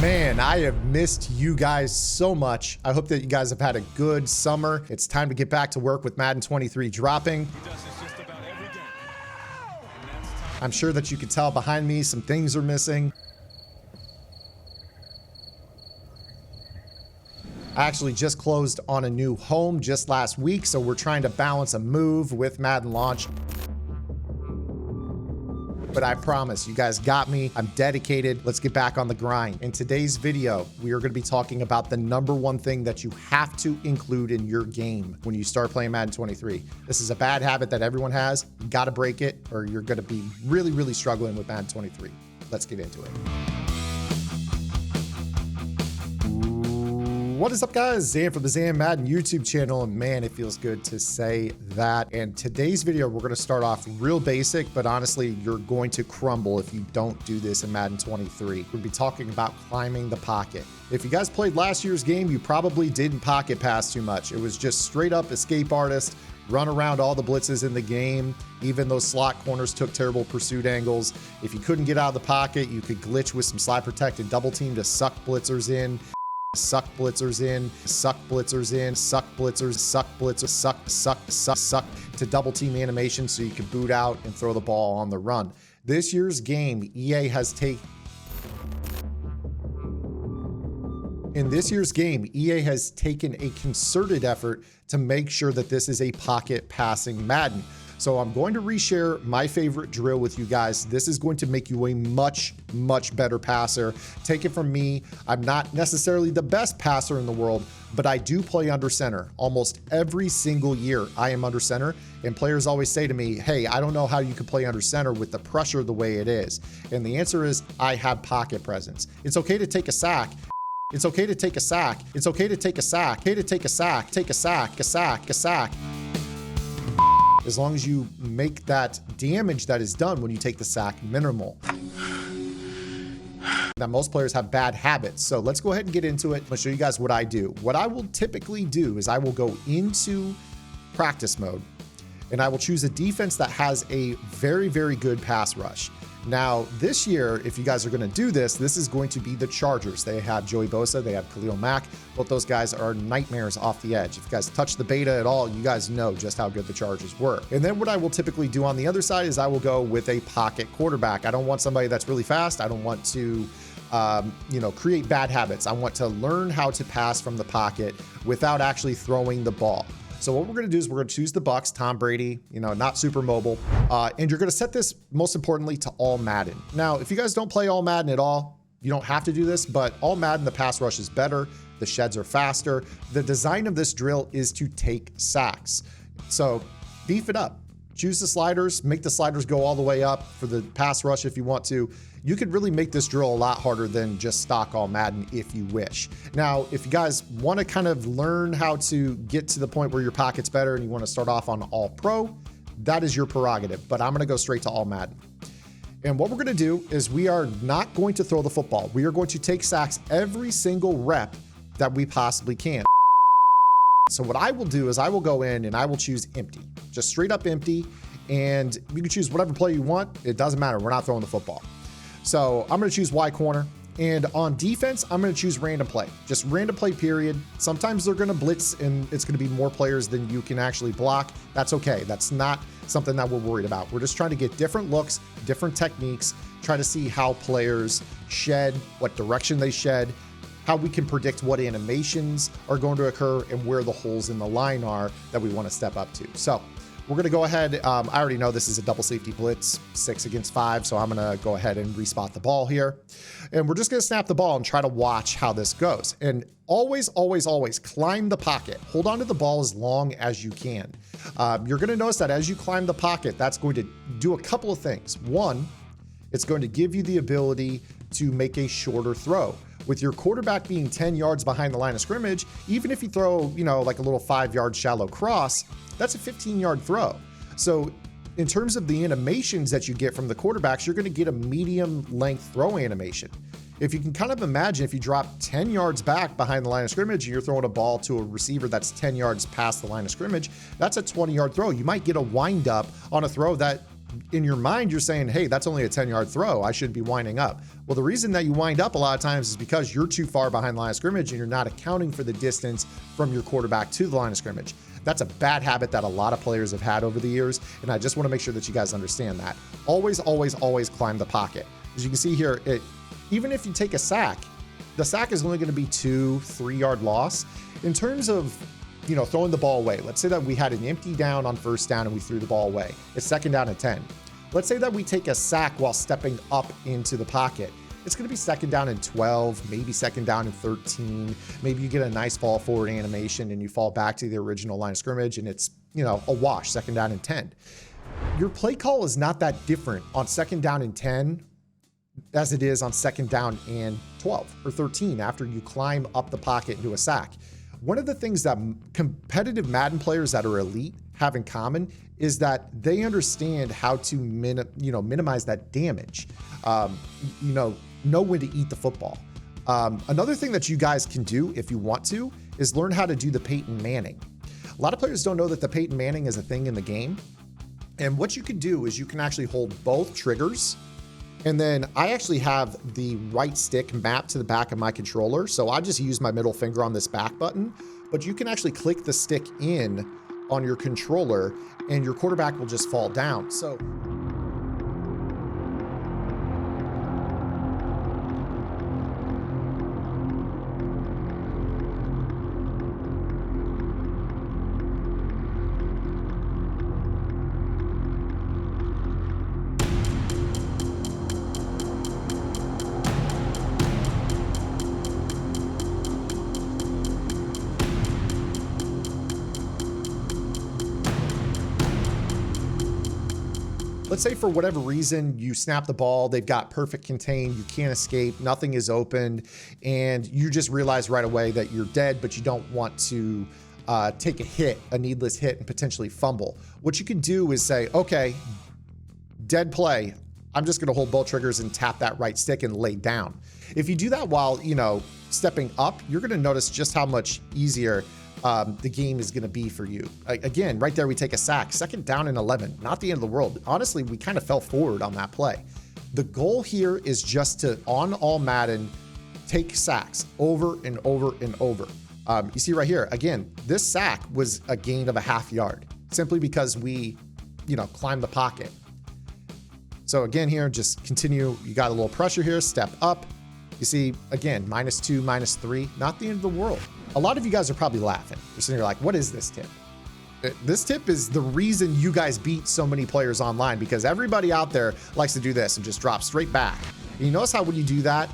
Man, I have missed you guys so much. I hope that you guys have had a good summer. It's time to get back to work with Madden 23 dropping. I'm sure that you can tell behind me some things are missing. I actually just closed on a new home just last week, so we're trying to balance a move with Madden launch. But I promise, you guys got me. I'm dedicated. Let's get back on the grind. In today's video, we are going to be talking about the #1 thing that you have to include in your game when you start playing Madden 23. This is a bad habit that everyone has. You got to break it, or you're going to be really, really struggling with Madden 23. Let's get into it. What is up, guys? Zan from the Zan Madden YouTube channel, and man, it feels good to say that. And today's video, we're going to start off real basic, but honestly, you're going to crumble if you don't do this in Madden 23. We'll be talking about climbing the pocket. If you guys played last year's game, you probably didn't pocket pass too much. It was just straight up escape artist, run around all the blitzes in the game. Even those slot corners took terrible pursuit angles. If you couldn't get out of the pocket, you could glitch with some slide protect and double team to suck blitzers in. Suck blitzers in, suck blitzers in, suck blitzers, suck blitzers, suck to double team animation so you can boot out and throw the ball on the run. This year's game, EA has taken a concerted effort to make sure that this is a pocket passing Madden. So I'm going to reshare my favorite drill with you guys. This is going to make you a much, much better passer. Take it from me. I'm not necessarily the best passer in the world, but I do play under center. Almost every single year I am under center, and players always say to me, hey, I don't know how you can play under center with the pressure the way it is. And the answer is I have pocket presence. It's okay to take a sack. It's okay to take a sack. It's okay to take a sack. Okay to take a sack. Take a sack, a sack, a sack. As long as you make that damage that is done when you take the sack minimal. Now, most players have bad habits, so let's go ahead and get into it. I'll show you guys what I do. What I will typically do is I will go into practice mode, and I will choose a defense that has a very, very good pass rush. Now, this year, if you guys are going to do this, this is going to be the Chargers. They have Joey Bosa, they have Khalil Mack. Both those guys are nightmares off the edge. If you guys touch the beta at all, you guys know just how good the Chargers were. And then what I will typically do on the other side is I will go with a pocket quarterback. I don't want somebody that's really fast. I don't want to create bad habits. I want to learn how to pass from the pocket without actually throwing the ball. So what we're going to do is we're going to choose the Bucs, Tom Brady, not super mobile. And you're going to set this, most importantly, to all Madden. Now, if you guys don't play all Madden at all, you don't have to do this, but all Madden, the pass rush is better. The sheds are faster. The design of this drill is to take sacks. So beef it up. Choose the sliders, make the sliders go all the way up for the pass rush if you want to. You could really make this drill a lot harder than just stock all Madden if you wish. Now, if you guys want to kind of learn how to get to the point where your pocket's better and you want to start off on all pro, that is your prerogative, but I'm going to go straight to all Madden. And what we're going to do is we are not going to throw the football. We are going to take sacks every single rep that we possibly can. So what I will do is I will go in and I will choose empty, just straight up empty. And you can choose whatever play you want. It doesn't matter. We're not throwing the football. So I'm going to choose Y corner. And on defense, I'm going to choose random play, just random play, period. Sometimes they're going to blitz and it's going to be more players than you can actually block. That's okay. That's not something that we're worried about. We're just trying to get different looks, different techniques, try to see how players shed, what direction they shed, how we can predict what animations are going to occur and where the holes in the line are that we want to step up to. So we're going to go ahead. I already know this is a double safety blitz, 6 against 5. So I'm going to go ahead and respot the ball here. And we're just going to snap the ball and try to watch how this goes. And always, always, always climb the pocket. Hold on to the ball as long as you can. You're going to notice that as you climb the pocket, that's going to do a couple of things. One, it's going to give you the ability to make a shorter throw. With your quarterback being 10 yards behind the line of scrimmage, even if you throw, like a little 5-yard shallow cross, that's a 15-yard throw. So in terms of the animations that you get from the quarterbacks, you're going to get a medium length throw animation. If you can kind of imagine, if you drop 10 yards back behind the line of scrimmage and you're throwing a ball to a receiver that's 10 yards past the line of scrimmage, that's a 20-yard throw. You might get a wind up on a throw that in your mind, you're saying, hey, that's only a 10-yard throw. I shouldn't be winding up. Well, the reason that you wind up a lot of times is because you're too far behind the line of scrimmage and you're not accounting for the distance from your quarterback to the line of scrimmage. That's a bad habit that a lot of players have had over the years, and I just want to make sure that you guys understand that. Always, always, always climb the pocket. As you can see here, even if you take a sack, the sack is only going to be 2-3 yard loss. In terms of, you know, throwing the ball away, let's say that we had an empty down on first down and we threw the ball away. It's second down and 10. Let's say that we take a sack while stepping up into the pocket. It's going to be second down and 12, maybe second down and 13. Maybe you get a nice fall forward animation and you fall back to the original line of scrimmage and it's, you know, a wash, second down and 10. Your play call is not that different on second down and 10 as it is on second down and 12 or 13 after you climb up the pocket into a sack. One of the things that competitive Madden players that are elite have in common is that they understand how to minimize that damage. Know when to eat the football. Another thing that you guys can do if you want to is learn how to do the Peyton Manning. A lot of players don't know that the Peyton Manning is a thing in the game. And what you can do is you can actually hold both triggers. And then I actually have the right stick mapped to the back of my controller. So I just use my middle finger on this back button, but you can actually click the stick in on your controller and your quarterback will just fall down. So let's say for whatever reason, you snap the ball, they've got perfect contain, you can't escape, nothing is opened, and you just realize right away that you're dead, but you don't want to take a needless hit and potentially fumble. What you can do is say, okay, dead play, I'm just gonna hold both triggers and tap that right stick and lay down. If you do that while, stepping up, you're gonna notice just how much easier the game is going to be for you. Again, right there, we take a sack, second down and 11, not the end of the world. Honestly, we kind of fell forward on that play. The goal here is just to, on all Madden, take sacks over and over and over. You see right here, again, this sack was a gain of a half yard simply because we, climbed the pocket. So again, here, just continue. You got a little pressure here, step up. You see, again, -2, -3, not the end of the world. A lot of you guys are probably laughing. You're sitting here like, what is this tip? This tip is the reason you guys beat so many players online, because everybody out there likes to do this and just drop straight back. And you notice how when you do that,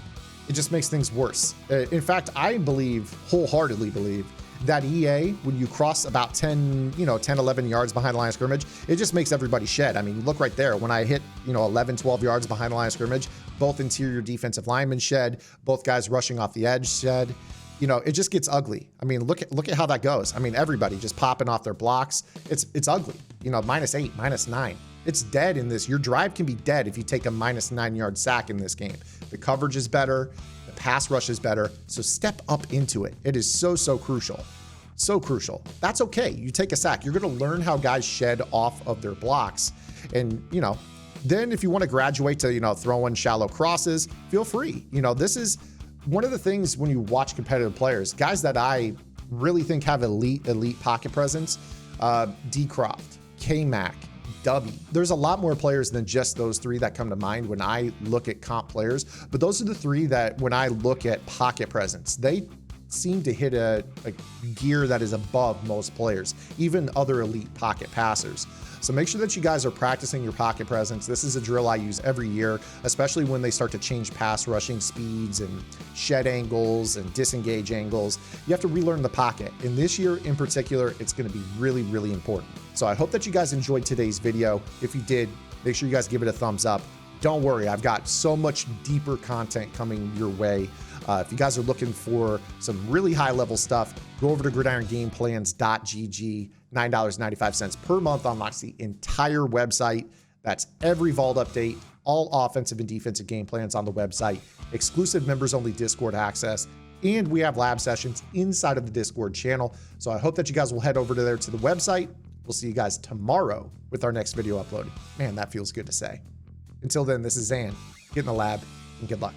it just makes things worse. In fact, I wholeheartedly believe that EA, when you cross about 10, 11 yards behind the line of scrimmage, it just makes everybody shed. I mean, look right there. When I hit, 11, 12 yards behind the line of scrimmage, both interior defensive linemen shed, both guys rushing off the edge shed. It just gets ugly. I mean, look at how that goes. I mean, everybody just popping off their blocks. It's ugly. -8, -9. It's dead in this. Your drive can be dead if you take a -9 yard sack in this game. The coverage is better. The pass rush is better. So step up into it. It is so crucial. So crucial. That's okay. You take a sack. You're going to learn how guys shed off of their blocks. And, then if you want to graduate to, throwing shallow crosses, feel free. This is one of the things when you watch competitive players, guys that I really think have elite pocket presence, D Croft, K-Mac, W. There's a lot more players than just those three that come to mind when I look at comp players, but those are the three that when I look at pocket presence, they seem to hit a gear that is above most players, even other elite pocket passers. So make sure that you guys are practicing your pocket presence. This is a drill I use every year, especially when they start to change pass rushing speeds and shed angles and disengage angles. You have to relearn the pocket. And this year in particular, it's going to be really important. So I hope that you guys enjoyed today's video. If you did, make sure you guys give it a thumbs up. Don't worry, I've got so much deeper content coming your way. If you guys are looking for some really high level stuff, go over to gridirongameplans.gg, $9.95 per month unlocks the entire website. That's every vault update, all offensive and defensive game plans on the website, exclusive members only Discord access, and we have lab sessions inside of the Discord channel. So I hope that you guys will head over to the website, We'll see you guys tomorrow with our next video upload. Man, that feels good to say. Until then, this is Zan. Get in the lab and good luck.